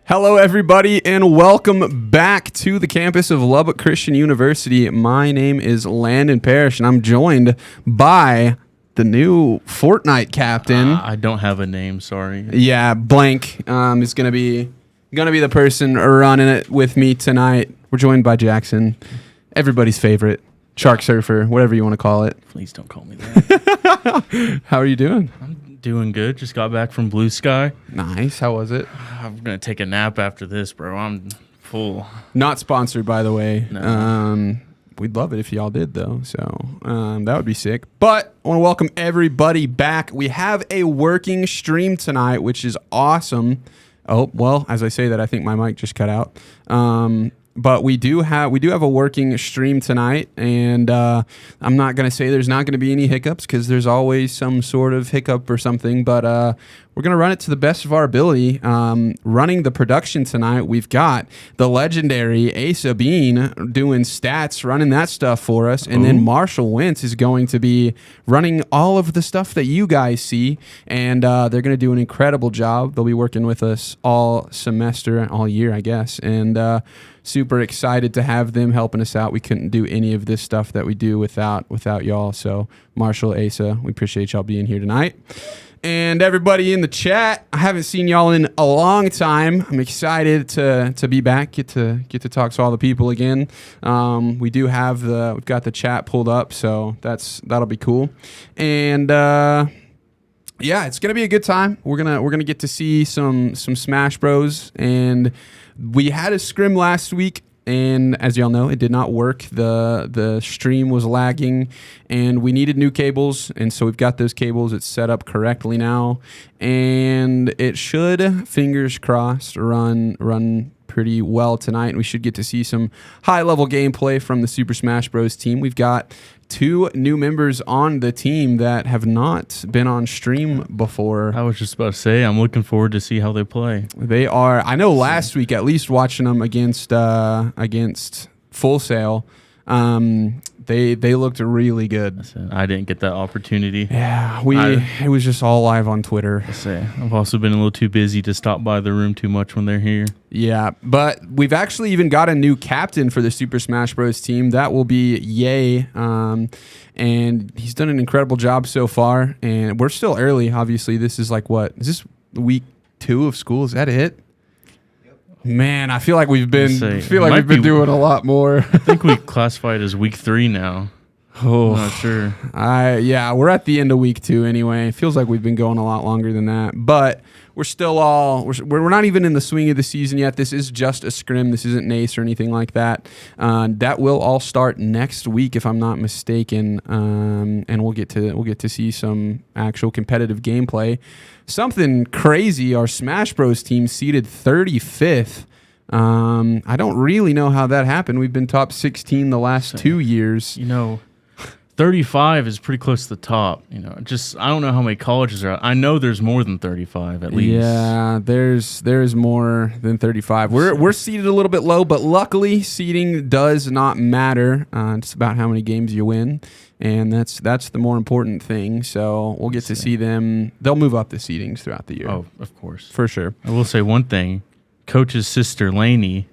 Hello, everybody, and welcome back to the campus of Lubbock Christian University. My name is Landon Parrish, and I'm joined by the new Fortnite captain. I don't have a name, sorry. Yeah, Blank is gonna be the person running it with me tonight. We're joined by Jackson, everybody's favorite shark surfer, whatever you want to call it. Please don't call me that. How are you doing? I'm doing good. Just got back from Blue Sky. Nice. How was it? I'm gonna take a nap after this, bro. I'm full. Not sponsored, by the way. No. We'd love it if y'all did, though. So that would be sick. But I want to welcome everybody back. We have a working stream tonight, which is awesome. Oh, well, as I say that, I think my mic just cut out. But we do have a working stream tonight, and I'm not going to say there's not going to be any hiccups because there's always some sort of hiccup or something, but we're going to run it to the best of our ability. Running the production tonight, we've got the legendary Asa Bean doing stats, running that stuff for us, and then Marshall Wentz is going to be running all of the stuff that you guys see, and they're going to do an incredible job. They'll be working with us all semester, all year, I guess, and super excited to have them helping us out. We couldn't do any of this stuff that we do without y'all. So Marshall, Asa, we appreciate y'all being here tonight. And everybody in the chat, I haven't seen y'all in a long time. I'm excited to be back, get to talk to all the people again. We do have we've got the chat pulled up, so that'll be cool. And yeah, it's gonna be a good time. We're gonna get to see some Smash Bros. And we had a scrim last week, and as y'all know, it did not work. The stream was lagging, and we needed new cables, and so we've got those cables. It's set up correctly now, and it should, fingers crossed, run pretty well tonight. And we should get to see some high-level gameplay from the Super Smash Bros. Team. We've got 2 new members on the team that have not been on stream before. I was just about to say, I'm looking forward to see how they play. They are. I know last week, at least watching them against Full Sail, they looked really good. I didn't get that opportunity. Yeah, it was just all live on Twitter. I've also been a little too busy to stop by the room too much when they're here. Yeah, but we've actually even got a new captain for the Super Smash Bros. Team. That will be Ye, and he's done an incredible job so far. And we're still early, obviously. This is like what? Is this week 2 of school? Is that it? Man, I feel like we've been doing a lot more. I think we classified as week 3 now. Oh, I'm not sure. Yeah, we're at the end of week 2 anyway. It feels like we've been going a lot longer than that, but we're still we're not even in the swing of the season yet. This is just a scrim. This isn't NACE or anything like that. That will all start next week, if I'm not mistaken, and we'll get to see some actual competitive gameplay. Something crazy. Our Smash Bros. Team seeded 35th. I don't really know how that happened. We've been top 16 the last 2 years. 35 is pretty close to the top. I don't know how many colleges are out. I know there's more than 35 at least. Yeah, there's more than 35. We're seeded a little bit low, but luckily seeding does not matter. It's about how many games you win, and that's the more important thing. So we'll get to see them. They'll move up the seedings throughout the year. Oh, of course. For sure. I will say one thing. Coach's sister, Lainey,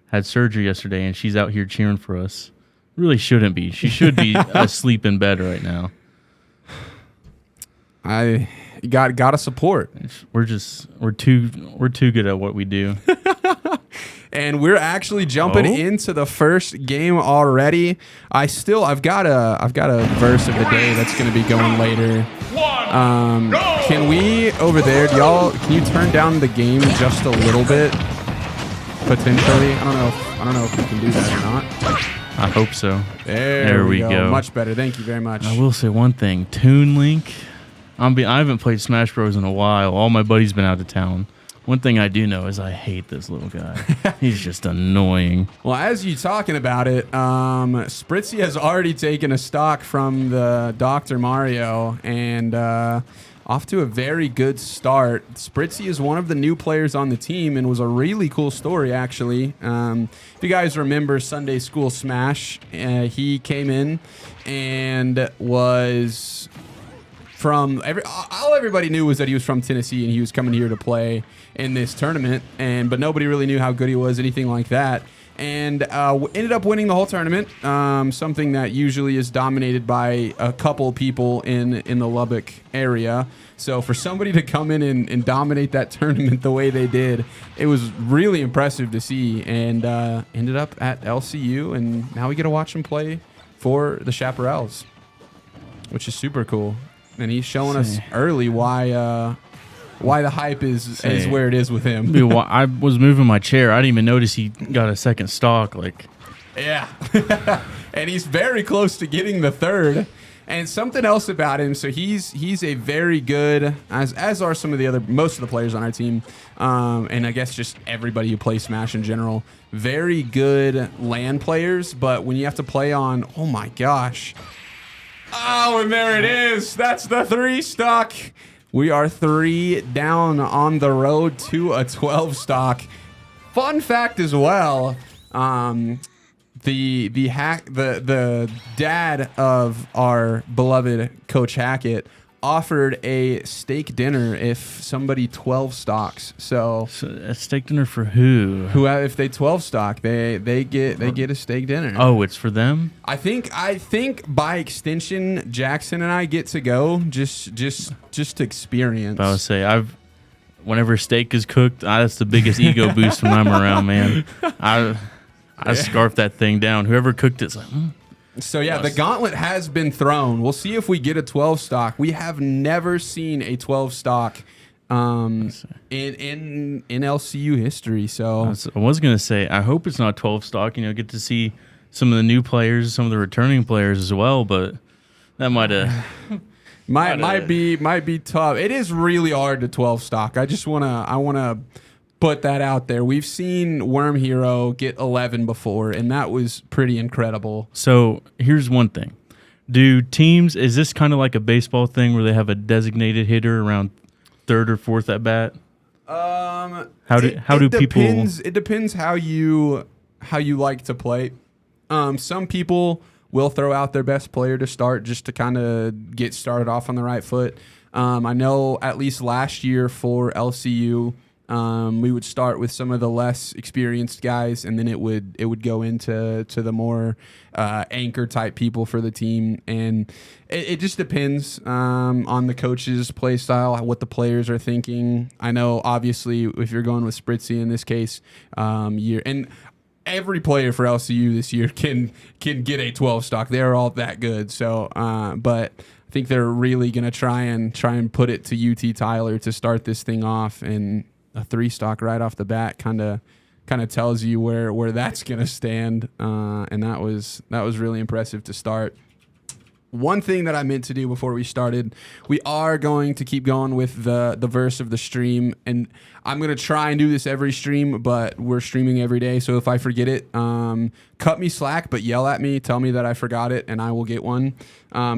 had surgery yesterday, and she's out here cheering for us. Really shouldn't be. She should be asleep in bed right now. I gotta support. We're too good at what we do. And we're actually jumping into the first game already. I've got a verse of the day that's going to be going later. Can we over there, can you turn down the game just a little bit? Potentially. I don't know if we can do that or not. I hope so. There we go. Much better. Thank you very much. I will say one thing. Toon Link. I haven't played Smash Bros in a while. All my buddies been out of town. One thing I do know is I hate this little guy. He's just annoying. Well, as you talking about it, Spritzy has already taken a stock from the Dr. Mario, and off to a very good start. Spritzy is one of the new players on the team and was a really cool story, actually. If you guys remember Sunday School Smash, he came in and was from all everybody knew was that he was from Tennessee and he was coming here to play in this tournament, but nobody really knew how good he was, anything like that. And ended up winning the whole tournament, something that usually is dominated by a couple people in the Lubbock area. So for somebody to come in and dominate that tournament the way they did, it was really impressive to see, and ended up at LCU, and now we get to watch him play for the Chaparrals, which is super cool. And he's showing us early why the hype is where it is with him. Dude, I was moving my chair. I didn't even notice he got a second stock. Like, yeah, and he's very close to getting the third. And something else about him, so he's a very good, as are some of the most of the players on our team, and I guess just everybody who plays Smash in general, very good LAN players. But when you have to play on, oh my gosh, oh, and there it is. That's the 3 stock. We are 3 down on the road to a 12 stock. Fun fact as well, the dad of our beloved Coach Hackett offered a steak dinner if somebody 12 stocks. So a steak dinner for who? If they 12 stock, they get a steak dinner. Oh, it's for them? I think by extension, Jackson and I get to go just to experience. I would say whenever steak is cooked, that's the biggest ego boost when I'm around, man. I scarf that thing down. Whoever cooked it's like. So yeah, the gauntlet has been thrown. We'll see if we get a 12 stock. We have never seen a 12 stock in LCU history. So I was gonna say, I hope it's not 12 stock. Get to see some of the new players, some of the returning players as well. But that might be tough. It is really hard to 12 stock. I wanna put that out there. We've seen Worm Hero get 11 before, and that was pretty incredible. So here's one thing. Do teams, is this kind of like a baseball thing where they have a designated hitter around 3rd or 4th at bat? How do people? It depends how you like to play. Some people will throw out their best player to start just to kind of get started off on the right foot. I know at least last year for LCU, we would start with some of the less experienced guys, and then it would go into the more anchor type people for the team, and it just depends on the coach's play style, what the players are thinking. I know obviously if you're going with Spritzy in this case, and every player for LCU this year can get a 12 stock. They're all that good. So, but I think they're really gonna try and put it to UT Tyler to start this thing off, and a 3 stock right off the bat kind of tells you where that's gonna stand, and that was really impressive to start. One thing that I meant to do before we started, we are going to keep going with the verse of the stream, and I'm going to try and do this every stream, but we're streaming every day, so if I forget it, cut me slack, but yell at me, tell me that I forgot it, and I will get one.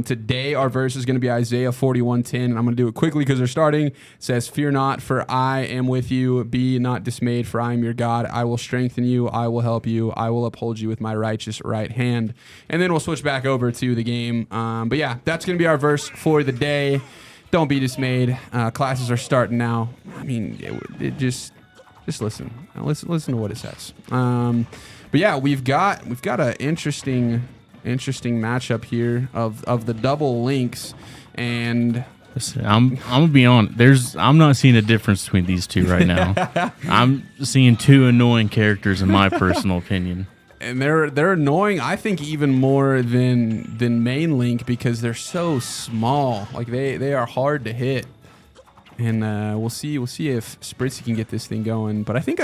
Today, our verse is going to be Isaiah 41:10, and I'm going to do it quickly because they're starting. It says, "Fear not, for I am with you. Be not dismayed, for I am your God. I will strengthen you. I will help you. I will uphold you with my righteous right hand." And then we'll switch back over to the game. But yeah, that's going to be our verse for the day. Don't be dismayed. Classes are starting now. I mean, it just listen. Listen to what it says. But yeah, we've got an interesting matchup here of the double links, and I'm gonna be honest. I'm not seeing a difference between these two right now. I'm seeing 2 annoying characters in my personal opinion. And they're annoying, I think, even more than main link because they're so small. Like they are hard to hit. And we'll see if Spritzy can get this thing going. But I think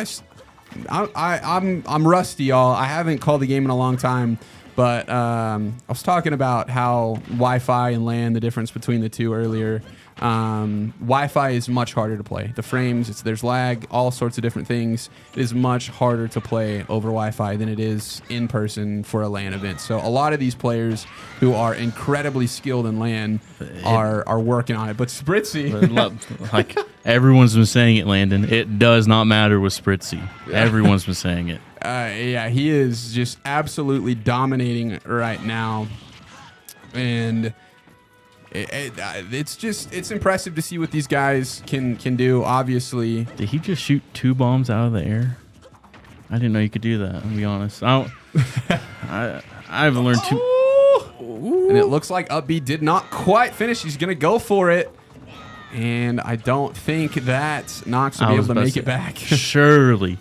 I'm rusty, y'all. I haven't called the game in a long time. But I was talking about how Wi-Fi and LAN, the difference between the two earlier. Wi-Fi is much harder to play. The frames, there's lag, all sorts of different things. It is much harder to play over Wi-Fi than it is in person for a LAN event. So a lot of these players who are incredibly skilled in LAN are working on it. But Spritzy, like everyone's been saying it, Landon, it does not matter with Spritzy. Everyone's been saying it. Yeah, he is just absolutely dominating right now, and it's impressive to see what these guys can do. Obviously, Did he just shoot 2 bombs out of the air? I didn't know you could do that. I'll be honest. I haven't learned too. and it looks like Upbeat did not quite finish. He's gonna go for it, and I don't think that Knox will be able to make it back. Surely,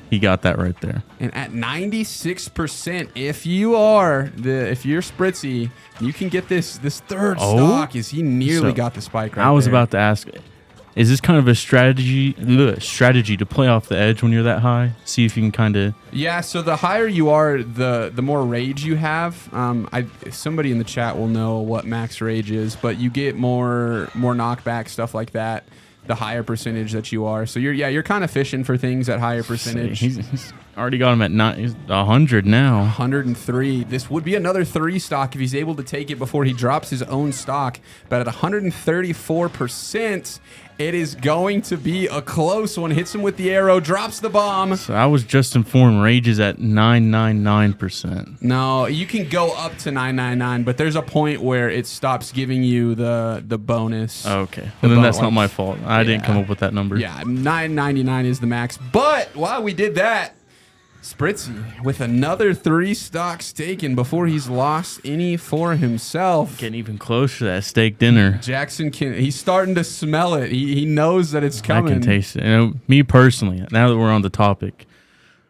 he got that right there. And at 96%, if you're Spritzy, you can get this third stock. Is he nearly So, got the spike right I was there. about to ask, is this kind of a strategy to play off the edge when you're that high? See if you can kind of. Yeah, so the higher you are, the more rage you have. Somebody in the chat will know what max rage is, but you get more knockback, stuff like that, the higher percentage that you are. So you're kind of fishing for things at higher percentage. He's already got him at 100 now. 103. This would be another 3 stock if he's able to take it before he drops his own stock. But at 134%, it is going to be a close one. Hits him with the arrow, drops the bomb. So I was just informed rage is at 999%. No, you can go up to 999, but there's a point where it stops giving you the bonus. Okay. And then that's not my fault. I didn't Yeah. come up with that number. Yeah, 999 is the max. But while we did that, Spritzy with another 3 stocks taken before he's lost any for himself. Getting even closer to that steak dinner. Jackson he's starting to smell it. He knows that it's coming. I can taste it. Me personally, now that we're on the topic,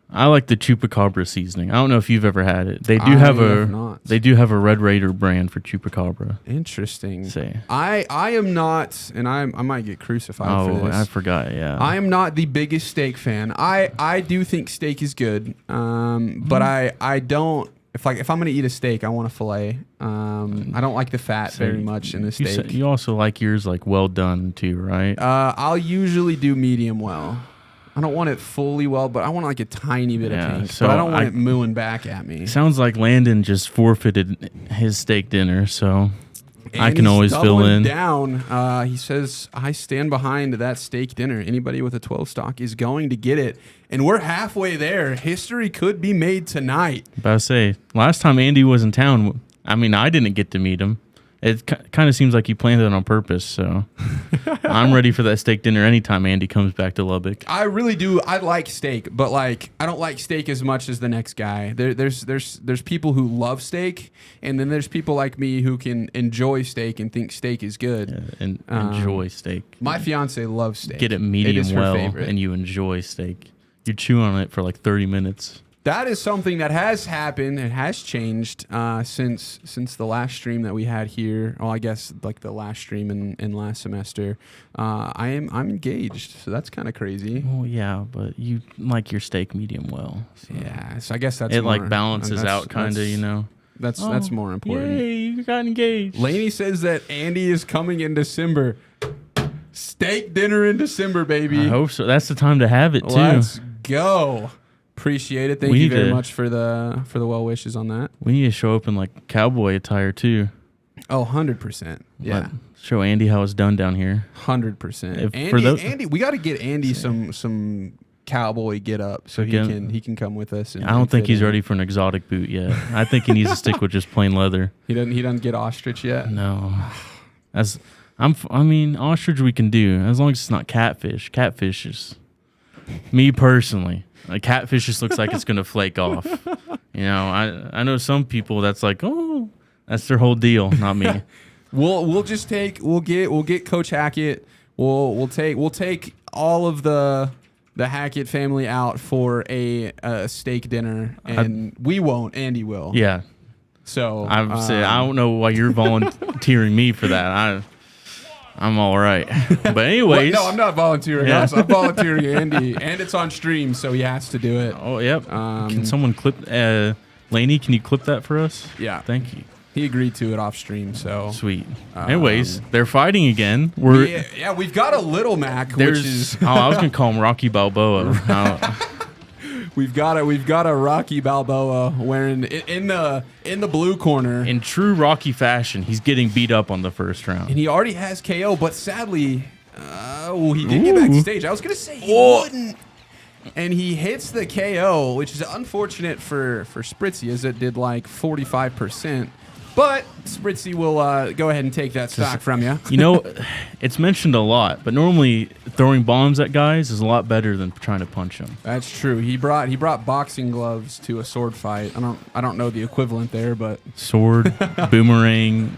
I like the Chupacabra seasoning. I don't know if you've ever had it. They do have a Red Raider brand for Chupacabra. Interesting. Say. I am not, and I might get crucified for this. I forgot. Yeah. I am not the biggest steak fan. I do think steak is good, but I don't. If I'm gonna eat a steak, I want a fillet. I don't like the fat very much in the steak. You also like yours like well done too, right? I'll usually do medium well. I don't want it fully well, but I want like a tiny bit of pink. So but I don't want it mooing back at me. Sounds like Landon just forfeited his steak dinner, so And I can always he's fill doubling in. Down. He says, I stand behind that steak dinner. Anybody with a 12 stock is going to get it. And we're halfway there. History could be made tonight. About to say, last time Andy was in town, I mean, I didn't get to meet him. It kind of seems like you planned it on purpose, so I'm ready for that steak dinner anytime Andy comes back to Lubbock. I really do. I like steak, but like I don't like steak as much as the next guy. There's people who love steak, and then there's people like me who can enjoy steak and think steak is good. Yeah, and enjoy steak. My fiance loves steak. Get it medium is her well, favorite. and you enjoy steak. You chew on it for like 30 minutes. That is something that has happened and has changed since the last stream that we had here. Well, I guess like the last stream in last semester. I'm engaged, so that's kind of crazy. Well, yeah, but you like your steak medium well. So. Yeah, so I guess that's it more, like balances out kind of, you know. That's more important. Yay, you got engaged. Laney says that Andy is coming in December. Steak dinner in December, baby. I hope so. That's the time to have it too. Let's go. Appreciate it. Thank you very much for the well wishes on that. We need to show up in like cowboy attire too. Oh, 100%. Yeah. Show Andy how it's done down here. 100%. Andy, we got to get Andy some cowboy get up so he can come with us. I don't think he's ready for an exotic boot yet. I think he needs to stick with just plain leather. He doesn't get ostrich yet. No. Ostrich we can do as long as it's not catfish. Catfish is me personally. Like catfish just looks like it's gonna flake off. You know, I know some people that's like, oh, that's their whole deal. Not me. We'll get Coach Hackett. We'll take all of the Hackett family out for a steak dinner, and we won't. Andy will. Yeah. So I've said I don't know why you're volunteering me for that. I'm all right. But anyways. No, I'm not volunteering. Yeah. I'm volunteering Andy. And it's on stream, so he has to do it. Oh, yep. Can someone clip... Laney, can you clip that for us? Yeah. Thank you. He agreed to it off stream, so... Sweet. Anyways, they're fighting again. We've got a Little Mac, which is... I was going to call him Rocky Balboa. We've got a Rocky Balboa wearing in the blue corner. In true Rocky fashion, he's getting beat up on the first round. And he already has KO, but sadly, he did get backstage. I was going to say he wouldn't. And he hits the KO, which is unfortunate for Spritzy, as it did like 45%. But Spritzy will go ahead and take that stock from you. You know, it's mentioned a lot, but normally throwing bombs at guys is a lot better than trying to punch them. That's true. He brought boxing gloves to a sword fight. I don't know the equivalent there, but Sword, boomerang,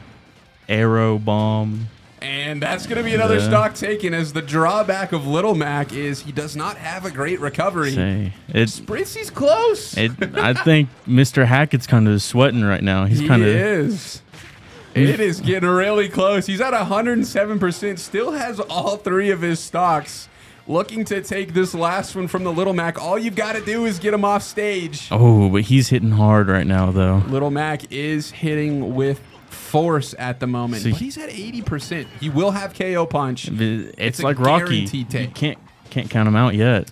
arrow, bomb. and that's going to be another stock taken, as the drawback of Little Mac is he does not have a great recovery. Spritzy's close. I think Mr. Hackett's kind of sweating right now. He's kind of is. It is getting really close. He's at 107%. Still has all three of his stocks. Looking to take this last one from the Little Mac. All you've got to do is get him off stage. Oh, but he's hitting hard right now, though. Little Mac is hitting with force at the moment. See, but he's at 80%. He will have KO punch. It's a like Rocky. guaranteed You take. can't count him out yet.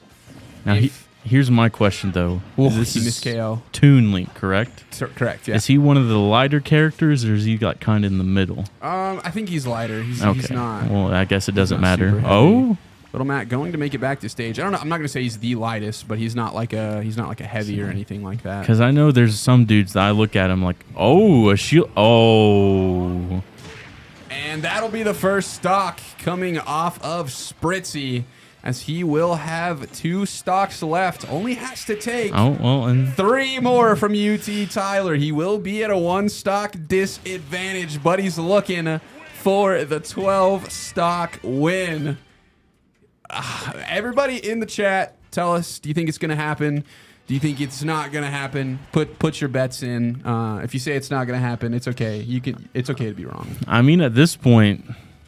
Now, here's my question, though. This is KO. Toon Link, correct? Correct, yeah. Is he one of the lighter characters, or is he like kind of in the middle? I think he's lighter. He's Okay. not. Well, I guess it doesn't not matter. super heavy. Oh, Little Mac going to make it back to stage. I don't know. I'm not going to say he's the lightest, but he's not like a heavy or anything like that. because I know there's some dudes that I look at him like, oh, a shield. Oh, And that'll be the first stock coming off of Spritzy, as he will have 2 stocks left. Only has to take and 3 more from UT Tyler. He will be at a 1 stock disadvantage, but he's looking for the 12 stock win. Everybody in the chat, tell us, do you think it's going to happen? Do you think it's not going to happen? Put your bets in. If you say it's not going to happen, it's okay. It's okay to be wrong. I mean, at this point,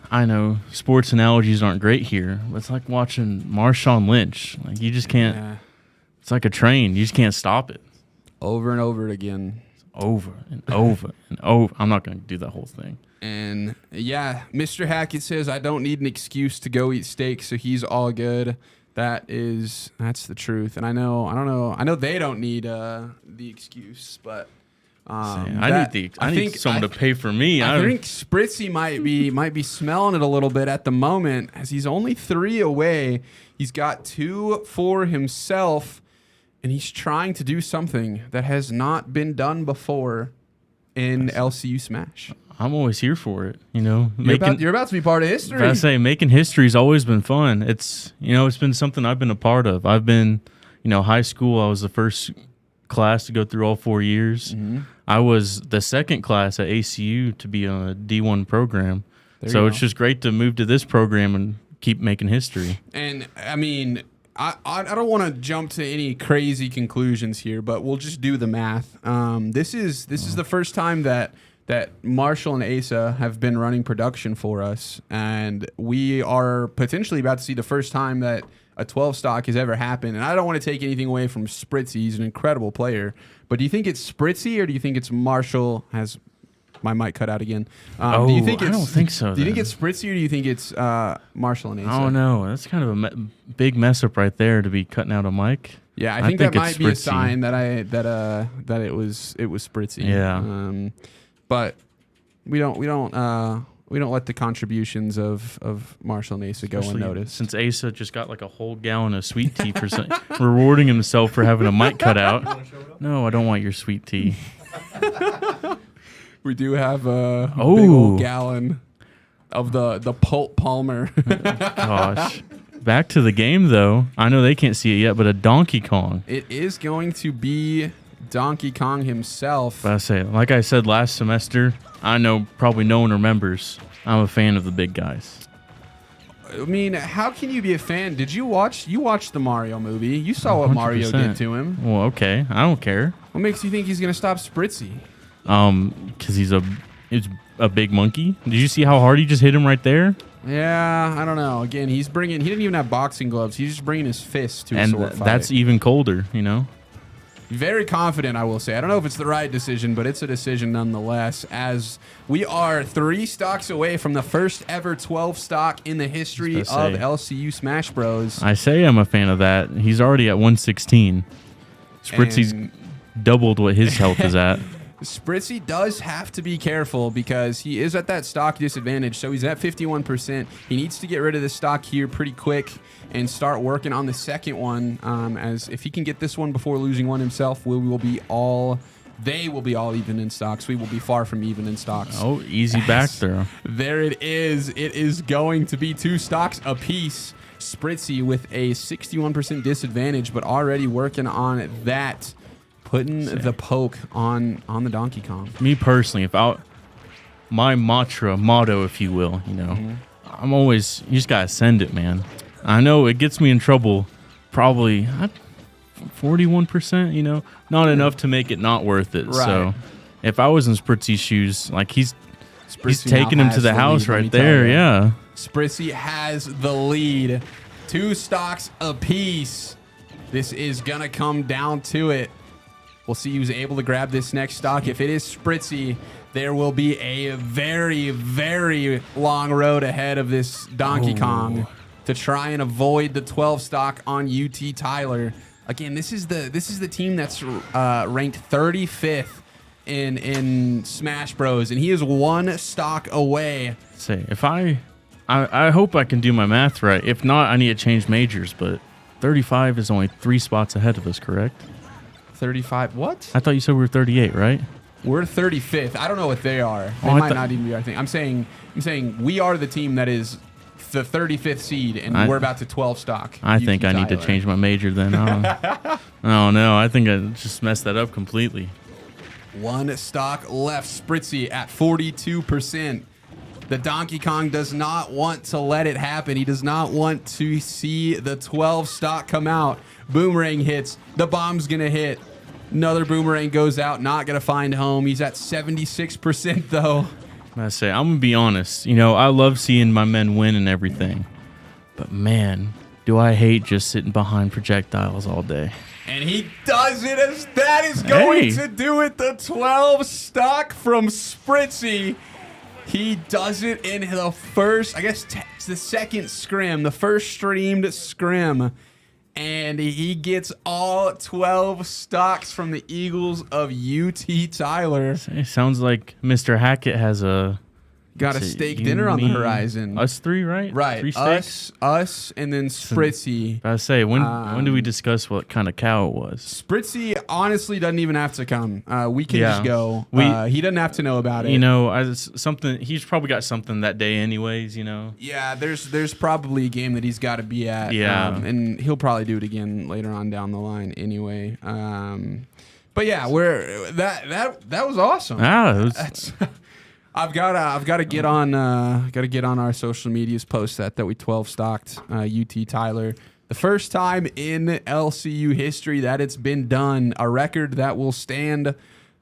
I know sports analogies aren't great here, but it's like watching Marshawn Lynch. Like, you just can't. Yeah. It's like a train. You just can't stop it. Over and over again. Over and over and over. I'm not going to do that whole thing. And yeah, Mr. Hackett says, I don't need an excuse to go eat steak, so he's all good. That's the truth. And I know they don't need the excuse, but I need someone to pay for me. I think Spritzy might be smelling it a little bit at the moment, as he's only 3 away. He's got 2 for himself, and he's trying to do something that has not been done before in LCU Smash. I'm always here for it. You know, You're about to be part of history. I say making history's always been fun. It's been something I've been a part of. I've been, high school. I was the first class to go through all 4 years. Mm-hmm. I was the second class at ACU to be on a D1 program. So it's just great to move to this program and keep making history. And I mean, I don't want to jump to any crazy conclusions here, but we'll just do the math. This is the first time that Marshall and Asa have been running production for us, and we are potentially about to see the first time that a 12 stock has ever happened. And I don't want to take anything away from Spritzy. He's an incredible player. But do you think it's Spritzy, or do you think it's Marshall? Has my mic cut out again? Do you think I don't think so. Do you think it's Spritzy, or do you think it's Marshall and Asa? Oh, no. That's kind of a big mess up right there to be cutting out a mic. Yeah, I think that might it's be a Spritzy. sign that it was Spritzy. Yeah. But we don't let the contributions of Marshall and Asa go Especially unnoticed. Since Asa just got like a whole gallon of sweet tea for rewarding himself for having a mic cut out. No, I don't want your sweet tea. We do have a big old gallon of the Pult Palmer. Gosh. Back to the game, though. I know they can't see it yet, but a Donkey Kong. It is going to be Donkey Kong himself. But like I said last semester, I know probably no one remembers. I'm a fan of the big guys. I mean, how can you be a fan? You watched the Mario movie. You saw what Mario 100%. did to him. Well, okay. I don't care. What makes you think he's going to stop Spritzy? Because he's a big monkey. Did you see how hard he just hit him right there? Yeah, I don't know. Again, he didn't even have boxing gloves. He's just bringing his fist to a sword fight. That's even colder, Very confident, I will say. I don't know if it's the right decision, but it's a decision nonetheless, as we are 3 stocks away from the first ever 12 stock in the history of LCU Smash Bros. I say I'm a fan of that. He's already at 116. Spritzy's doubled what his health is at. Spritzy does have to be careful because he is at that stock disadvantage, so he's at 51%. He needs to get rid of this stock here pretty quick and start working on the second one, as if he can get this one before losing one himself, we will be all They will be all even in stocks. We will be far from even in stocks. Oh, easy back throw. There it is. It is going to be 2 stocks apiece. Spritzy with a 61% disadvantage, but already working on that, putting the poke on the Donkey Kong. Me personally, my motto, if you will, I'm always, you just gotta send it, man. I know it gets me in trouble, probably 41%, not enough to make it not worth it. Right. So if I was in Spritzy's shoes, like he's Spritzy taking now him to has the house lead, let me right tell there. you. Yeah. Spritzy has the lead. 2 stocks apiece. This is going to come down to it. We'll see who's able to grab this next stock. If it is Spritzy, there will be a very, very long road ahead of this Donkey Kong to try and avoid the 12 stock on UT Tyler. Again, this is the team that's ranked 35th in Smash Bros, and he is 1 stock away. Say, if I hope I can do my math right. If not, I need to change majors, but 35 is only 3 spots ahead of us, correct? 35. What? I thought you said we were 38, right? We're 35th. I don't know what they are. They Oh, I might thought- not even be our thing. I'm saying we are the team that is the 35th seed, and we're about to 12 stock. I think I need to Tyler. change my major then. Oh no, I think I just messed that up completely. 1 stock left. Spritzy at 42%. The Donkey Kong does not want to let it happen. He does not want to see the 12 stock come out. Boomerang hits. The bomb's going to hit. Another boomerang goes out. Not going to find home. He's at 76% though. I say, I'm going to be honest. I love seeing my men win and everything. But man, do I hate just sitting behind projectiles all day. And he does it as that is going to do it. The 12 stock from Spritzy. He does it in the first, I guess it's the second scrim, the first streamed scrim. And he gets all 12 stocks from the Eagles of UT Tyler. It sounds like Mr. Hackett has Got a steak dinner on the horizon. Us 3, right? Right. 3 steaks? Us, and then Spritzy. I say, when do we discuss what kind of cow it was? Spritzy honestly doesn't even have to come. We can Yeah. just go. He doesn't have to know about it. He's probably got something that day anyways, Yeah, there's probably a game that he's got to be at. Yeah. And he'll probably do it again later on down the line anyway. But yeah, that was awesome. I've got to get on our social medias, post that we 12 stocked UT Tyler. The first time in LCU history that it's been done, a record that will stand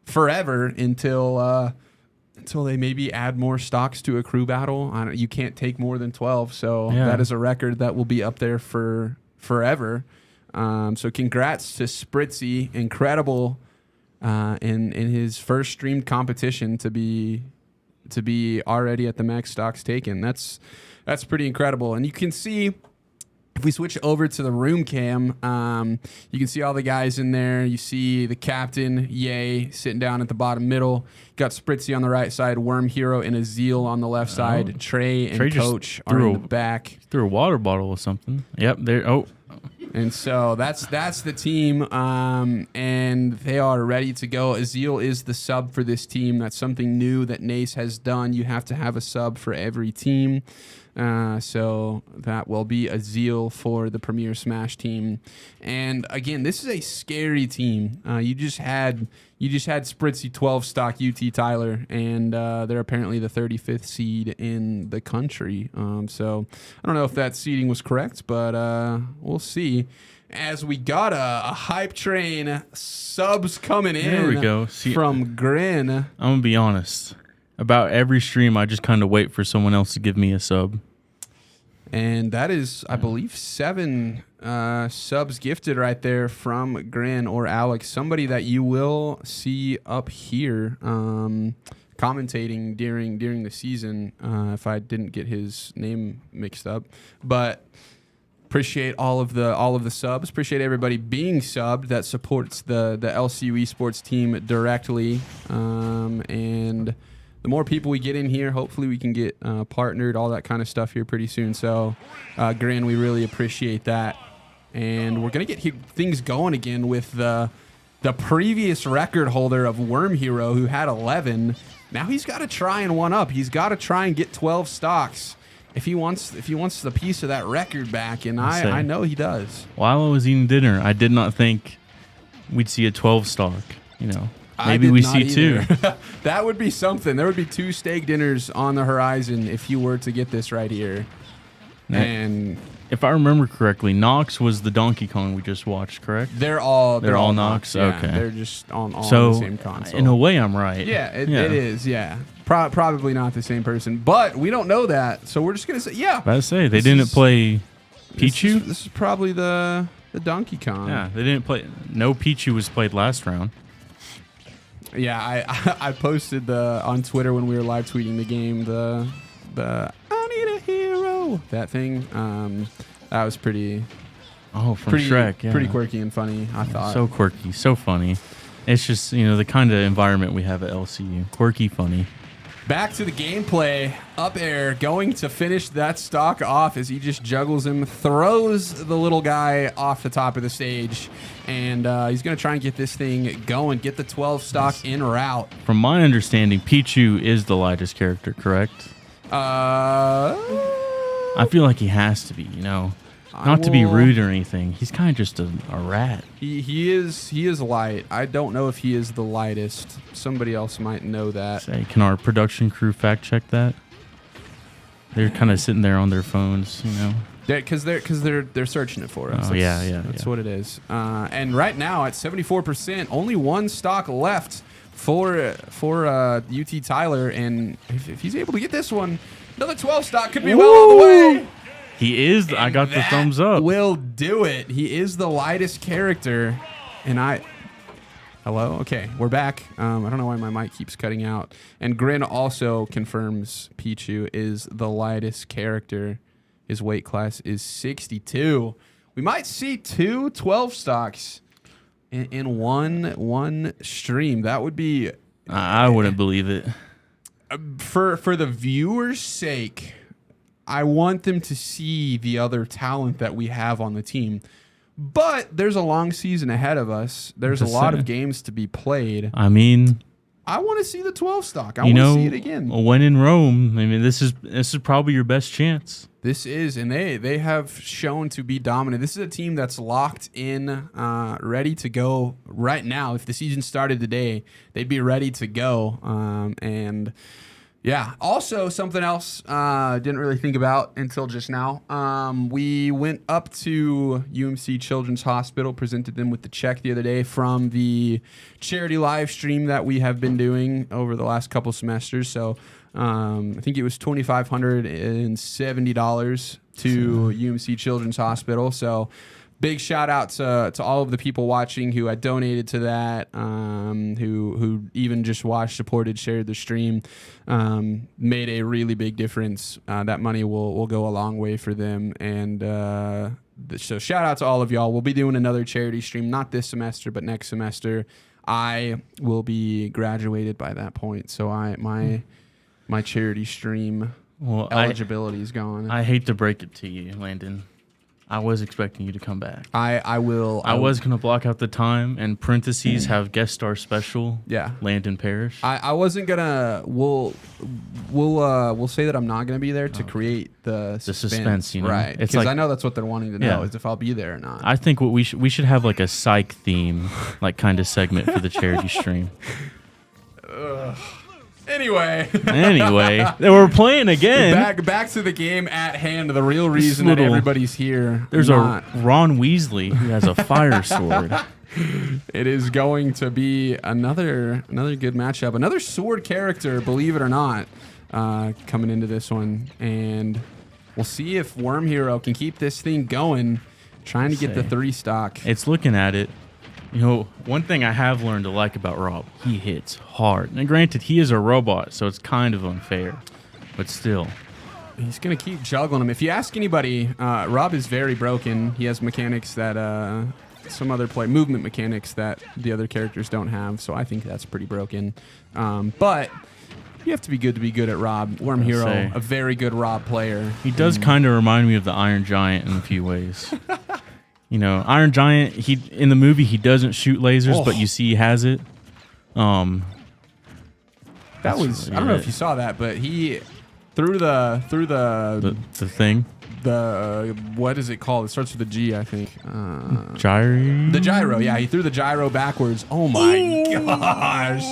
forever until they maybe add more stocks to a crew battle. You can't take more than 12, so that is a record that will be up there for forever. So congrats to Spritzy, incredible in his first streamed competition to be already at the max stocks taken. That's pretty incredible. And you can see, if we switch over to the room cam, you can see all the guys in there. You see the captain, Ye, sitting down at the bottom middle. You got Spritzy on the right side, Worm Hero and Azil on the left side. Trey and Coach are in the back. Threw a water bottle or something. Yep, there. Oh. And so that's the team, and they are ready to go. Azil is the sub for this team. That's something new that Nace has done. You have to have a sub for every team. So that will be Azil for the Premier Smash team. And again, this is a scary team. You just had Spritzy 12 stock UT Tyler, and they're apparently the 35th seed in the country. So I don't know if that seeding was correct, but we'll see. As we got a hype train, subs coming in. There we go. See, from Grin. I'm gonna be honest. About every stream, I just kind of wait for someone else to give me a sub. And that is, I believe, 7 subs gifted right there from Grin or Alex. Somebody that you will see up here commentating during the season, if I didn't get his name mixed up. But appreciate all of the subs. Appreciate everybody being subbed that supports the LCU esports team directly. And the more people we get in here, hopefully we can get partnered, all that kind of stuff here pretty soon. So, Grin, we really appreciate that. And we're going to get things going again with the the previous record holder of Worm Hero, who had 11. Now he's got to try and one up. He's got to try and get 12 stocks if he wants the piece of that record back, and I know he does. While I was eating dinner, I did not think we'd see a 12 stock. Maybe we see two. That would be something. There would be 2 steak dinners on the horizon if you were to get this right here. And if I remember correctly, Nox was the Donkey Kong we just watched, correct? They're all Nox. Yeah, okay, they're just all on so the same console. In a way, I'm right. Yeah, it is. Yeah, probably not the same person, but we don't know that, so we're just gonna say yeah. I say they didn't play Pichu. This is probably the Donkey Kong. Yeah, they didn't play. No Pichu was played last round. Yeah, I posted on Twitter when we were live tweeting the game the I need a hero, that thing. That was pretty. Oh, from Shrek. Yeah. Pretty quirky and funny, I thought. So quirky, so funny. It's just the kind of environment we have at LCU. Quirky, funny. Back to the gameplay. Up air, going to finish that stock off as he just juggles him, throws the little guy off the top of the stage, and he's going to try and get this thing going, get the 12 stock en route. From my understanding, Pichu is the lightest character, correct? I feel like he has to be, Not to be rude or anything. He's kind of just a rat. He is light. I don't know if he is the lightest. Somebody else might know that. Can our production crew fact check that? They're kind of sitting there on their phones, Because they're searching it for us. Oh, That's what it is. And right now at 74%, only 1 stock left for UT Tyler, and if he's able to get this one, another 12 stock could be well on the way. He is. I got the thumbs up. Will do it. He is the lightest character, and Hello? Okay, we're back. I don't know why my mic keeps cutting out. And Grin also confirms Pichu is the lightest character. His weight class is 62. We might see 2 12 stocks in one stream. That would be... I wouldn't believe it. For the viewers' sake, I want them to see the other talent that we have on the team. But there's a long season ahead of us. There's a lot of games to be played. I mean, I want to see the 12 stock. I want to see it again. When in Rome, I mean, this is probably your best chance. This is, and they have shown to be dominant. This is a team that's locked in, ready to go right now. If the season started today, they'd be ready to go. And yeah, also something else didn't really think about until just now. We went up to UMC Children's Hospital, presented them with the check the other day from the charity live stream that we have been doing over the last couple semesters. So I think it was $2,570 to UMC Children's Hospital. So big shout out to all of the people watching who had donated to that, who even just watched, supported, shared the stream, made a really big difference. That money will go a long way for them. And so shout out to all of y'all. We'll be doing another charity stream, not this semester, but next semester. I will be graduated by that point. So my charity stream eligibility is gone. I hate to break it to you, Landon. I was expecting you to come back. I will. I was going to block out the time and parentheses have guest star special. Yeah. Landon Parrish. I wasn't going to. We'll say that I'm not going to be there to create the suspense, right? Because I know that's what they're wanting to know is if I'll be there or not. I think what we should have like a psych theme, like kind of segment for the charity stream. Anyway, we're playing again. Back to the game at hand. The real reason that everybody's here. There's a Ron Weasley who has a fire sword. It is going to be another good matchup. Another sword character, believe it or not, coming into this one, and we'll see if Worm Hero can keep this thing going, trying to get the 3 stock. It's looking at it. One thing I have learned to like about Rob, he hits hard. And granted, he is a robot, so it's kind of unfair. But still. He's going to keep juggling him. If you ask anybody, Rob is very broken. He has mechanics that some other movement mechanics that the other characters don't have. So I think that's pretty broken. But you have to be good at Rob. Worm Hero, a very good Rob player. He does kind of remind me of the Iron Giant in a few ways. You know, Iron Giant. He in the movie he doesn't shoot lasers, but you see he has it. That was I don't know if you saw that, but he through the thing. What is it called? It starts with a G, I think. Gyro. The gyro, yeah. He threw the gyro backwards. Oh my gosh.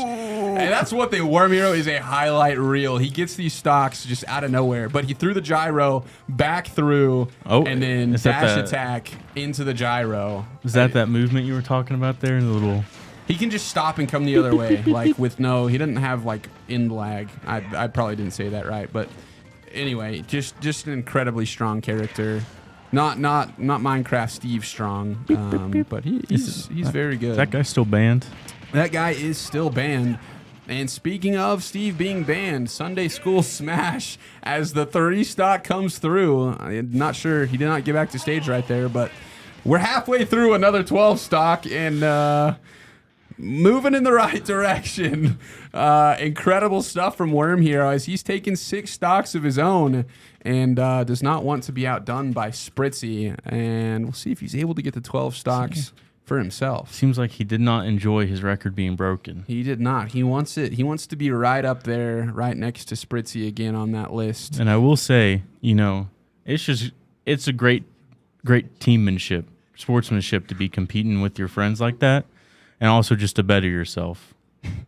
And that's what the Worm Hero is, a highlight reel. He gets these stocks just out of nowhere, but he threw the gyro back through and then dash attack into the gyro. Is that movement you were talking about there in the little... He can just stop and come the other way, like with no... He doesn't have like end lag. I probably didn't say that right, but anyway, just an incredibly strong character. Not Minecraft Steve Strong, but he's very good. Is that guy still banned? That guy is still banned. And speaking of Steve being banned, Sunday School Smash as the 3 stock comes through. I'm not sure. He did not get back to stage right there, but we're halfway through another 12 stock and moving in the right direction. Incredible stuff from Worm Hero as he's taken 6 stocks of his own and does not want to be outdone by Spritzy. And we'll see if he's able to get the 12 stocks for himself. Seems like he did not enjoy his record being broken. He did not. He wants it. He wants to be right up there, right next to Spritzy again on that list. And I will say, you know, it's a great teammanship, sportsmanship to be competing with your friends like that, and also just to better yourself.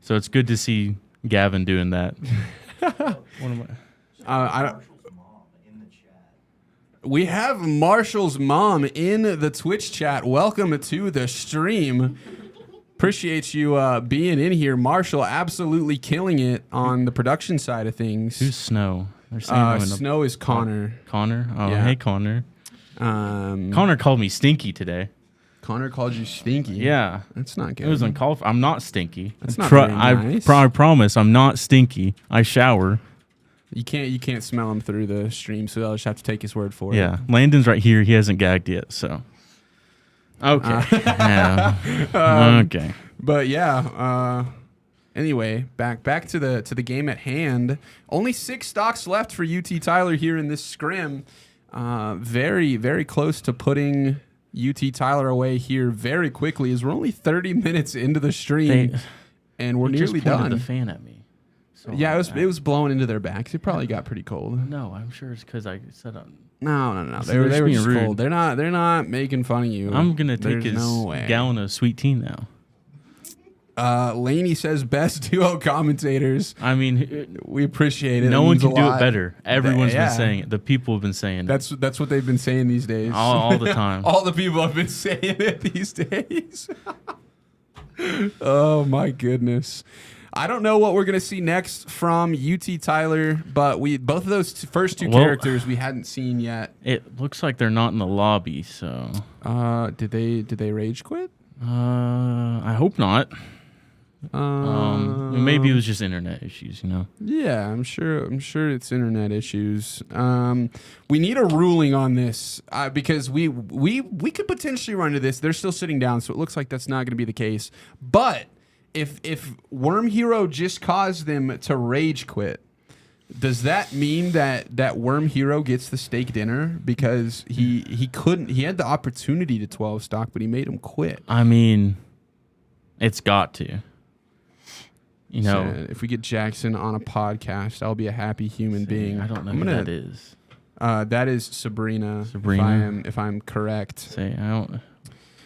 So it's good to see Gavin doing that. We have Marshall's mom in the Twitch chat. Welcome to the stream. Appreciate you being in here. Marshall absolutely killing it on the production side of things. Who's Snow? Snow is Connor. Connor? Oh, yeah. Hey, Connor. Connor called me stinky today. Connor called you stinky? Yeah. That's not good. It was uncalled for. I'm not stinky. That's not very nice. I promise I'm not stinky. I shower. You can't smell him through the stream, so I'll just have to take his word for it. Yeah, Landon's right here. He hasn't gagged yet, so okay. Okay. But yeah. Anyway, back to the game at hand. Only 6 stocks left for UT Tyler here in this scrim. Very very close to putting UT Tyler away here very quickly, as we're only 30 minutes into the stream, and we're nearly done. The fan at me. So yeah, it was blowing into their backs. It probably got pretty cold. No, I'm sure it's because I said no. They were just rude. Cold. They're not making fun of you. I'm gonna take his gallon of sweet tea now. Laney says best duo commentators. I mean, we appreciate it. No one can do it better. Everyone's been saying it. The people have been saying it. That's what they've been saying these days. All the time. All the people have been saying it these days. Oh my goodness. I don't know what we're going to see next from UT Tyler, but both of those first two characters we hadn't seen yet. It looks like they're not in the lobby, so. Did they rage quit? I hope not. Maybe it was just internet issues, you know. Yeah, I'm sure it's internet issues. We need a ruling on this because we could potentially run into this. They're still sitting down, so it looks like that's not going to be the case. But if Worm Hero just caused them to rage quit, does that mean that Worm Hero gets the steak dinner because he had the opportunity to 12 stock, but he made him quit? I mean, it's got to. You know, so if we get Jackson on a podcast, I'll be a happy human being. I don't know who that is. That is Sabrina. If I'm correct. I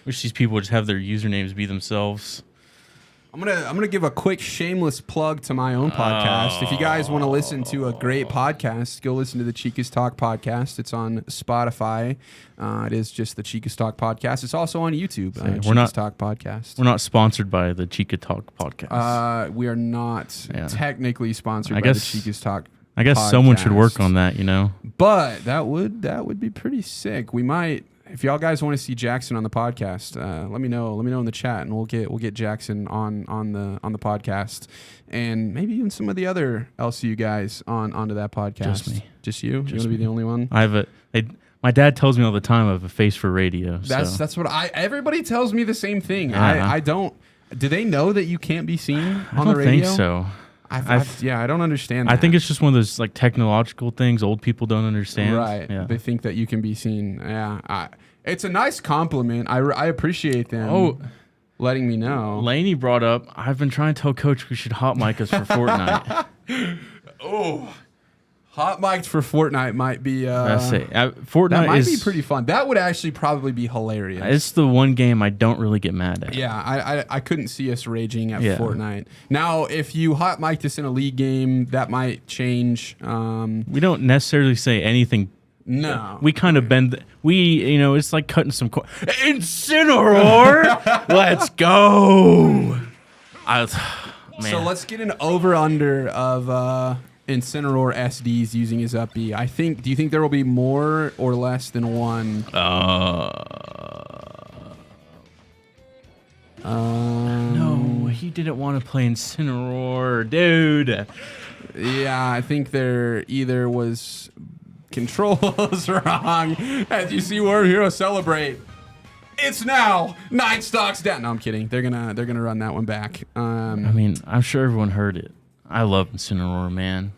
wish these people would just have their usernames be themselves. I'm gonna give a quick shameless plug to my own podcast. If you guys want to listen to a great podcast, go listen to the Chicas Talk podcast. It's on Spotify. It is just the Chicas Talk podcast. It's also on YouTube. Chicas Talk podcast. We're not sponsored by the Chica Talk podcast. We are not technically sponsored by the Chicas Talk. I guess someone should work on that, you know. But that would be pretty sick. We might. If y'all guys want to see Jackson on the podcast, let me know. Let me know in the chat, and we'll get Jackson on the podcast, and maybe even some of the other LCU guys onto that podcast. Just me. Just you. You want to be the only one? My dad tells me all the time I have a face for radio. That's what everybody tells me the same thing. Uh-huh. I don't. Do they know that you can't be seen on the radio? I don't think so. I don't understand that. I think it's just one of those like technological things old people don't understand. Right. Yeah. They think that you can be seen. Yeah. It's a nice compliment. I appreciate them letting me know. Laney brought up, I've been trying to tell Coach we should hot mic us for Fortnite. Hot mic'd for Fortnite might be... That's it. Fortnite that might be pretty fun. That would actually probably be hilarious. It's the one game I don't really get mad at. Yeah, I couldn't see us raging at Yeah. Fortnite. Now, if you hot mic'd us in a league game, that might change. We don't necessarily say anything. No. We kind of bend. It's like cutting some. Incineroar! Let's go! Man. So let's get an over-under of Incineroar SDs using his up B. Do you think there will be more or less than one? No, he didn't want to play Incineroar, dude. Yeah, I think there either was controls wrong. As you see Worm Hero celebrate. It's now 9 stocks down. No, I'm kidding. They're gonna run that one back. I mean, I'm sure everyone heard it. I love Incineroar, man.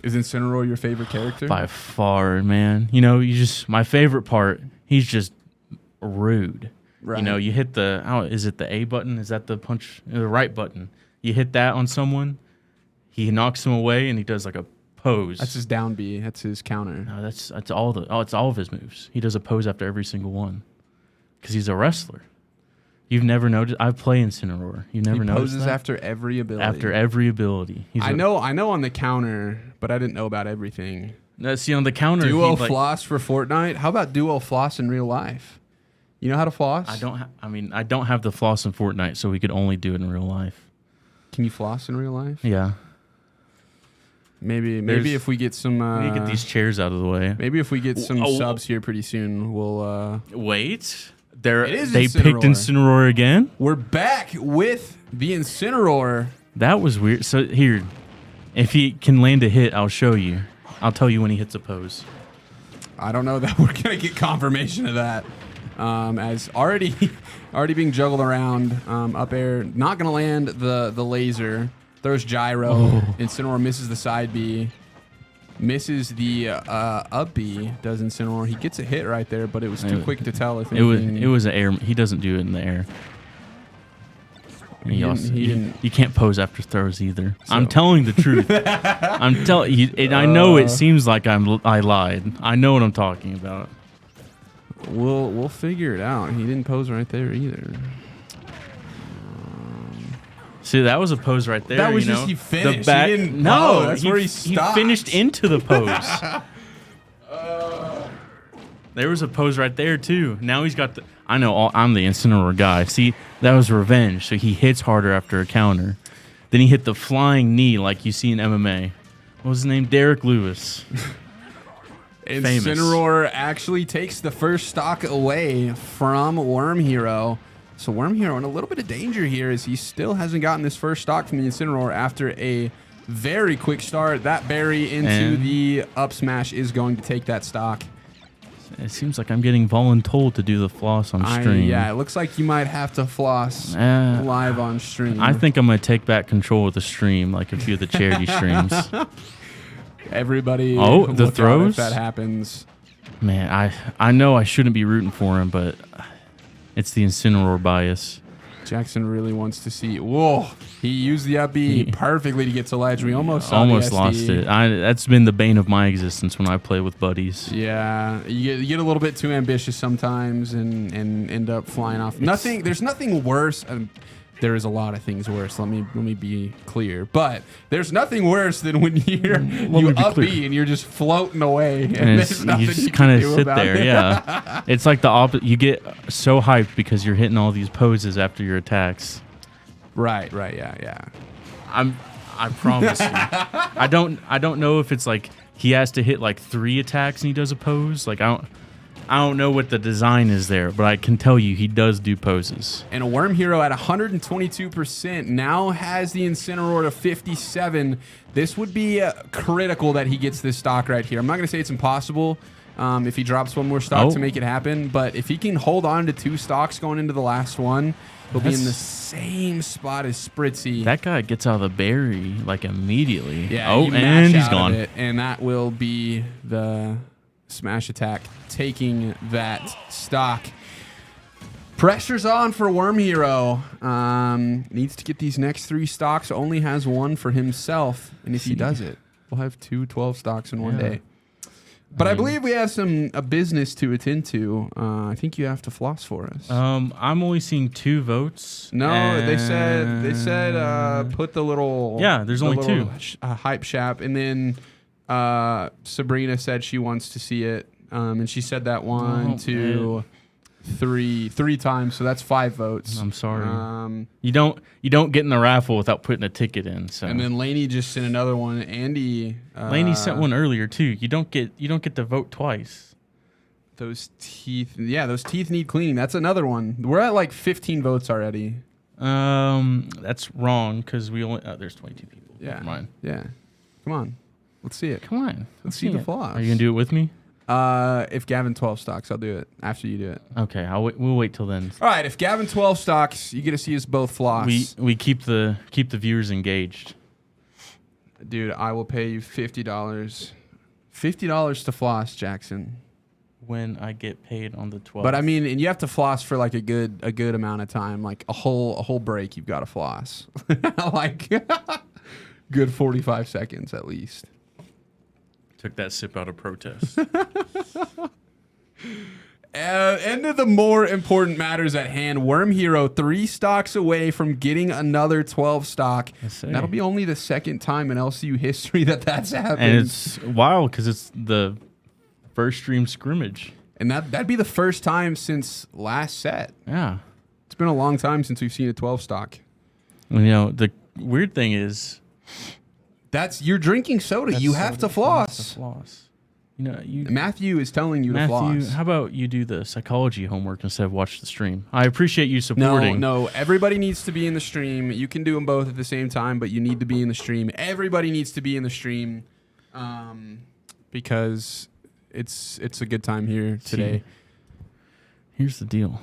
Is Incineroar your favorite character? By far, man. My favorite part, he's just rude. Right. You hit is it the A button? Is that the punch? The right button. You hit that on someone, he knocks him away, and he does like a pose. That's his down B. That's his counter. No, it's all of his moves. He does a pose after every single one, because he's a wrestler. You've never noticed? I play Incineroar. You never noticed poses that? after every ability. After every ability. I know on the counter, but I didn't know about everything. See, on the counter, Duo floss for Fortnite. How about duo floss in real life? You know how to floss? I don't have the floss in Fortnite, so we could only do it in real life. Can you floss in real life? Yeah. Maybe if we get some. We need to get these chairs out of the way. Maybe if we get some subs here pretty soon, we'll. Wait. It is they Incineroar. picked Incineroar again? We're back with the Incineroar. That was weird. So here, if he can land a hit, I'll show you. I'll tell you when he hits a pose. I don't know that we're gonna get confirmation of that. As already being juggled around up air, not gonna land the laser. Throws gyro. Incineroar misses the side B. Misses the up B. Does Incineroar. He gets a hit right there, but it was too quick to tell. If it was an air. He doesn't do it in the air. And you can't pose after throws either. So. I'm telling the truth. I'm telling you. I know it seems like I lied. I know what I'm talking about. We'll figure it out. He didn't pose right there either. See, that was a pose right there. That was just he finished. The back, he didn't no, that's where he stopped. He finished into the pose. There was a pose right there too. Now he's got the. I'm the Incineroar guy. See, that was revenge. So he hits harder after a counter. Then he hit the flying knee like you see in MMA. What was his name? Derek Lewis. Incineroar actually takes the first stock away from Worm Hero. So Worm Hero in a little bit of danger here as he still hasn't gotten this first stock from the Incineroar after a very quick start. That berry into the up smash is going to take that stock. It seems like I'm getting voluntold to do the floss on stream. Yeah, it looks like you might have to floss live on stream. I think I'm going to take back control of the stream like a few of the charity streams. Everybody the throws? if that happens. Man, I know I shouldn't be rooting for him, but it's the Incineroar bias. Jackson really wants to see. Whoa! He used the up B perfectly to get to ledge. We almost lost it. That's been the bane of my existence when I play with buddies. Yeah, you get a little bit too ambitious sometimes and end up flying off. There's nothing worse. There is a lot of things worse. Let me be clear. But there's nothing worse than when you up B and you're just floating away and there's nothing you just kind of sit there. it. Yeah, it's like the opposite. You get so hyped because you're hitting all these poses after your attacks. Right. Yeah. I promise you. I don't know if it's like he has to hit like 3 attacks and he does a pose. Like I don't know what the design is there, but I can tell you he does do poses. And a Worm Hero at 122% now has the Incineroar to 57. This would be critical that he gets this stock right here. I'm not going to say it's impossible, if he drops one more stock Oh. to make it happen. But if he can hold on to 2 stocks going into the last one, he'll be in the That's- same spot as Spritzy. That guy gets out of the berry like immediately. Yeah, Oh, you mash and he's out of gone. it, and that will be the smash attack taking that stock. Pressure's on for Worm Hero. Needs to get these next 3 stocks. Only has 1 for himself, and if he does it, we'll have 2 12 stocks in one Yeah. day. But I mean- believe we have a business to attend to. I think you have to floss for us. I'm only seeing 2 votes. No, they said put the little Yeah, there's the only little 2. Hype shap, and then Sabrina said she wants to see it, and she said that 1, Oh, 2, 3 times, so that's 5 votes. I'm sorry. You don't get in the raffle without putting a ticket in. So And then Laney just sent another one. Andy, Laney sent one earlier too. You don't get to vote twice. Those teeth, those teeth need cleaning. That's another one. We're at like 15 votes already. That's wrong because we only there's 22 people. Yeah, Never mind. yeah. Come on, let's see it. Come on. Let's see the floss. Are you gonna do it with me? If Gavin 12 stocks, I'll do it after you do it. Okay, we'll wait till then. All right, if Gavin 12 stocks, you get to see us both floss. We keep the viewers engaged. Dude, I will pay you $50. $50 to floss, Jackson. When I get paid on the 12th. But I mean, and you have to floss for like a good amount of time, like a whole break. You've got to floss, like good 45 seconds at least. Took that sip out of protest. Into the more important matters at hand. Worm Hero 3 stocks away from getting another 12 stock. Yes, sir. That'll be only the second time in LCU history that's happened. And it's wild because it's the first stream scrimmage. And that'd be the first time since last set. Yeah. It's been a long time since we've seen a 12 stock. You know, the weird thing is You're drinking soda. You have to floss. You know, Matthew is telling you to Matthew, floss. how about you do the psychology homework instead of watch the stream? I appreciate you No, supporting. no. Everybody needs to be in the stream. You can do them both at the same time, but you need to be in the stream. Everybody needs to be in the stream, because it's a good time here today. Here's the deal.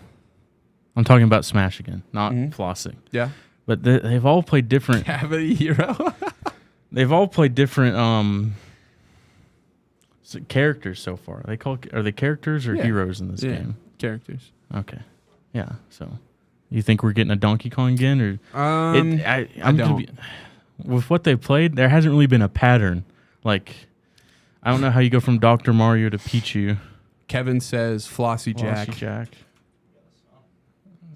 I'm talking about Smash again, not Mhm. flossing. Yeah. But they've all played different. Cavity Hero. They've all played different characters so far. Are they characters or Yeah. heroes in this Yeah. game? Characters. Okay. Yeah. So, you think we're getting a Donkey Kong again, or I'm gonna don't. be, with what they played, there hasn't really been a pattern. Like, I don't know how you go from Dr. Mario to Pichu. Kevin says Flossy Jack. Flossy Jack.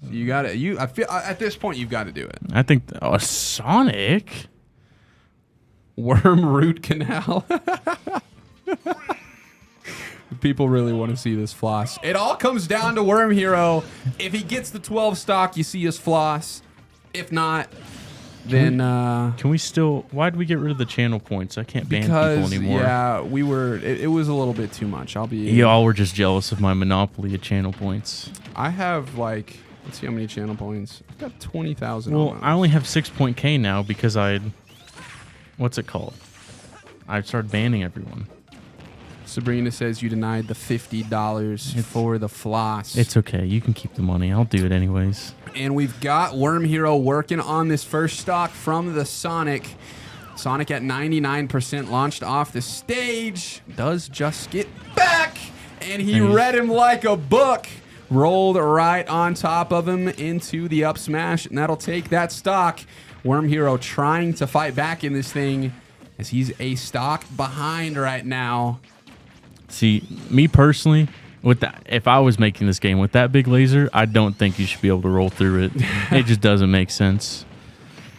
So you got it. I feel at this point you've got to do it. I think Sonic. Worm root canal. People really want to see this floss. It all comes down to Worm Hero. If he gets the 12 stock, you see us floss. If not, then Can we still? Why did we get rid of the channel points? I can't ban people because anymore. yeah, we were. It was a little bit too much. Y'all were just jealous of my monopoly of channel points. I have like. Let's see how many channel points. I've got 20,000. Well, I only have 6.k now because what's it called? I started banning everyone. Sabrina says you denied the $50 for the floss. It's okay. You can keep the money. I'll do it anyways. And we've got Worm Hero working on this first stock from the Sonic. Sonic at 99% launched off the stage. Does just get back. And he read him like a book. Rolled right on top of him into the up smash. And that'll take that stock. Worm Hero trying to fight back in this thing as he's a stock behind right now. See, me personally, with that, if I was making this game with that big laser, I don't think you should be able to roll through it. It just doesn't make sense.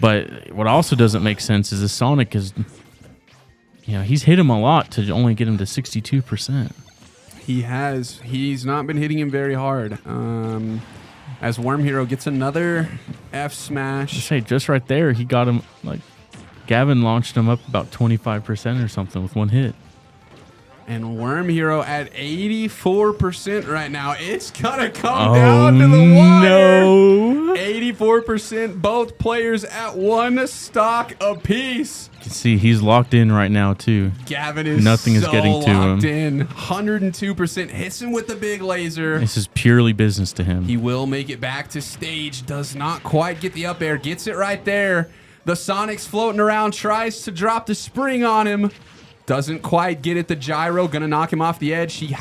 But what also doesn't make sense is the Sonic is, he's hit him a lot to only get him to 62%. He's not been hitting him very hard. As Worm Hero gets another F smash. Just say, just right there, he got him, Gavin launched him up about 25% or something with one hit. And Worm Hero at 84% right now. It's gonna come down to the wire. No. 84%, both players at 1 stock apiece. You can see he's locked in right now too. Gavin is Nothing is so getting to locked him. in. 102%, hits him with the big laser. This is purely business to him. He will make it back to stage. Does not quite get the up air. Gets it right there. The Sonic's floating around. Tries to drop the spring on him. Doesn't quite get it. The gyro. Gonna knock him off the edge. He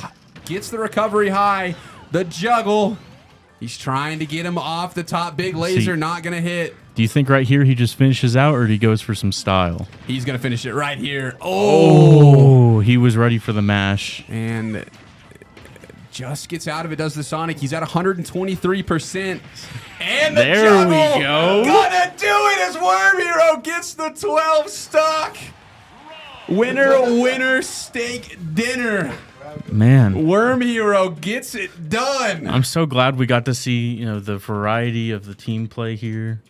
gets the recovery high. The juggle. He's trying to get him off the top. Big laser. Not gonna hit. Do you think right here he just finishes out, or he goes for some style? He's gonna finish it right here. Oh. He was ready for the mash. And just gets out of it, does the Sonic. He's at 123%. And the There juggle we go. Gonna do it as Worm Hero gets the 12 stock. Winner, steak dinner. Man, Worm Hero gets it done. I'm so glad we got to see, the variety of the team play here.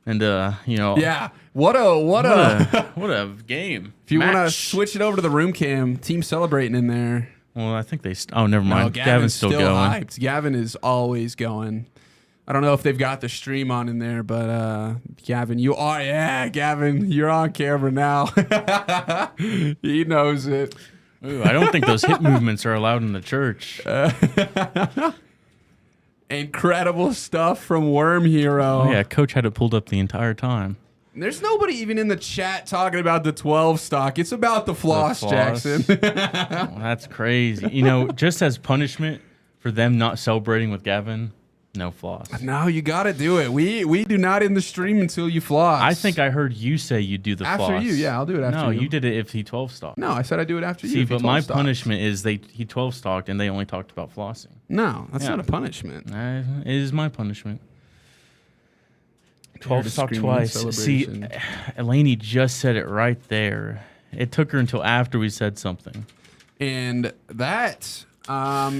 And, Yeah. What a game. If you want to switch it over to the room cam, team celebrating in there. Well, I think oh, never mind. No, Gavin's still going. hyped. Gavin is always going. I don't know if they've got the stream on in there, but Gavin, you are. Yeah, Gavin, you're on camera now. He knows it. Ooh, I don't think those hip movements are allowed in the church. Incredible stuff from Worm Hero. Oh, yeah, coach had it pulled up the entire time. There's nobody even in the chat talking about the 12 stock. It's about the floss, Jackson. Well, that's crazy. Just as punishment for them not celebrating with Gavin, no floss. No, you got to do it. We do not end the stream until you floss. I think I heard you say you do the after floss. you. Yeah, I'll do it after you. No, you did it if he 12 stocked. No, I said I do it after you. See, if he but my 12 stocked. punishment is he 12 stocked and they only talked about flossing. No, that's Yeah. not a punishment. It is my punishment. 12 stock screaming twice. See, celebration. Elaney just said it right there. It took her until after we said something. And that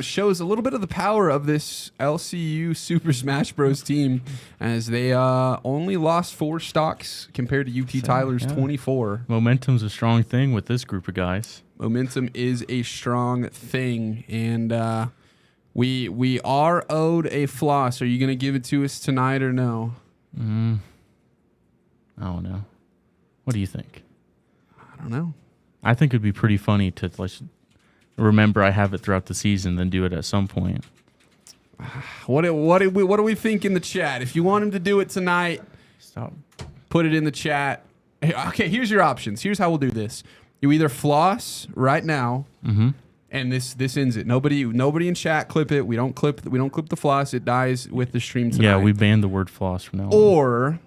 shows a little bit of the power of this LCU Super Smash Bros. Team, as they only lost 4 stocks compared to UT Tyler's 24. Momentum's a strong thing with this group of guys. Momentum is a strong thing, and we are owed a floss. Are you going to give it to us tonight or no? I don't know. What do you think? I don't know. I think it'd be pretty funny to remember I have it throughout the season, then do it at some point. What do we think in the chat? If you want him to do it tonight, Stop. put it in the chat. Hey, okay, here's your options. Here's how we'll do this. You either floss right now, and this ends it. Nobody in chat clip it. We don't clip the floss. It dies with the stream tonight. Yeah, we banned the word floss from now on. Or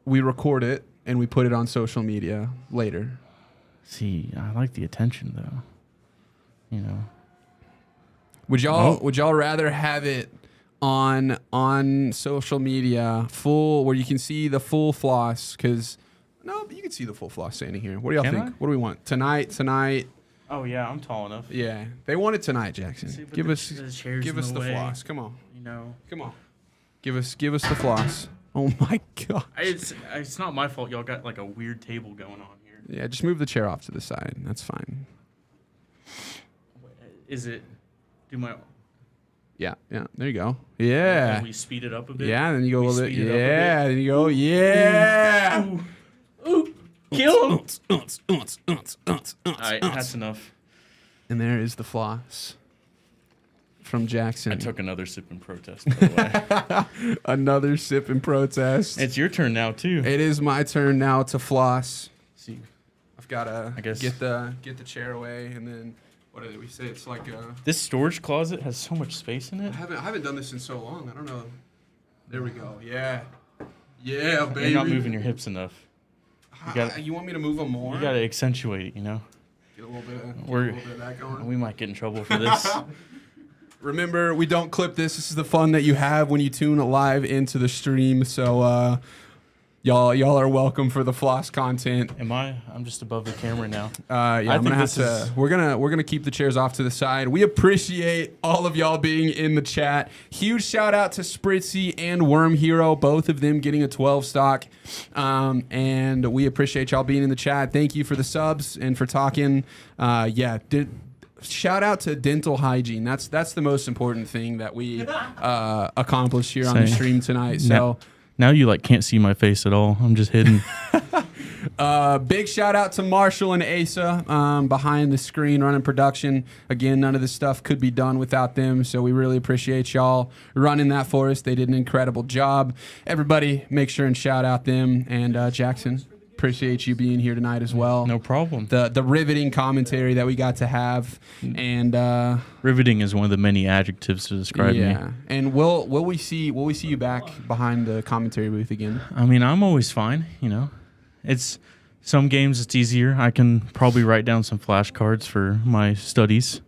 we record it and we put it on social media later. See, I like the attention though. Would y'all rather have it on social media full where you can see the full floss? Because no, you can see the full floss standing here. What do y'all Can think? I? What do we want tonight? Oh yeah, I'm tall enough. Yeah, they want it tonight, Jackson. See, but Give the us chair's give in us the the way. floss. Come on, Come on. give us the floss. Oh my god. It's not my fault. Y'all got like a weird table going on here. Yeah, just move the chair off to the side. That's fine. Is it? Do my? Yeah. There you go. Yeah. Can we speed it up a bit? Yeah. Then you go a We little bit. speed it up a Yeah. Then you go. Yeah. Ooh, kill him! All All right, that's enough. And there is the floss from Jackson. I took another sip in protest. By the way. Another sip in protest. It's your turn now too. It is my turn now to floss. See, I've got to I guess- get the chair away, and then what did we say? It's like this storage closet has so much space in it. I haven't done this in so long. I don't know. There we go. Yeah. Yeah, baby. You're not moving your hips enough. You want me to move them more? You gotta accentuate it. Get a little bit of that going. We might get in trouble for this. Remember, we don't clip this. This is the fun that you have when you tune live into the stream. So y'all are welcome for the floss content. I'm just above the camera now. Yeah, I'm gonna have to. We're gonna keep the chairs off to the side. We appreciate all of y'all being in the chat. Huge shout out to Spritzy and Worm Hero, both of them getting a 12 stock. And we appreciate y'all being in the chat. Thank you for the subs and for talking. shout out to dental hygiene. That's the most important thing that we accomplished here on the Same. stream tonight. So Now you like can't see my face at all. I'm just hidden. big shout out to Marshall and Asa behind the screen running production. Again, none of this stuff could be done without them. So we really appreciate y'all running that for us. They did an incredible job. Everybody, make sure and shout out them. And Jackson, appreciate you being here tonight as well. No problem. The riveting commentary that we got to have, and Riveting is one of the many adjectives to describe me. And will we see you back behind the commentary booth again? I mean, I'm always fine. You know, it's some games it's easier. I can probably write down some flashcards for my studies.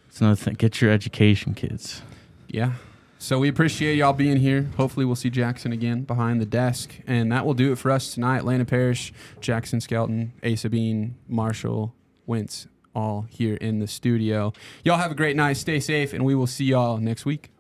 It's another thing. Get your education, kids. Yeah. So we appreciate y'all being here. Hopefully we'll see Jackson again behind the desk. And that will do it for us tonight. Landon Parrish, Jackson Skelton, Asa Bean, Marshall, Wentz, all here in the studio. Y'all have a great night. Stay safe, and we will see y'all next week.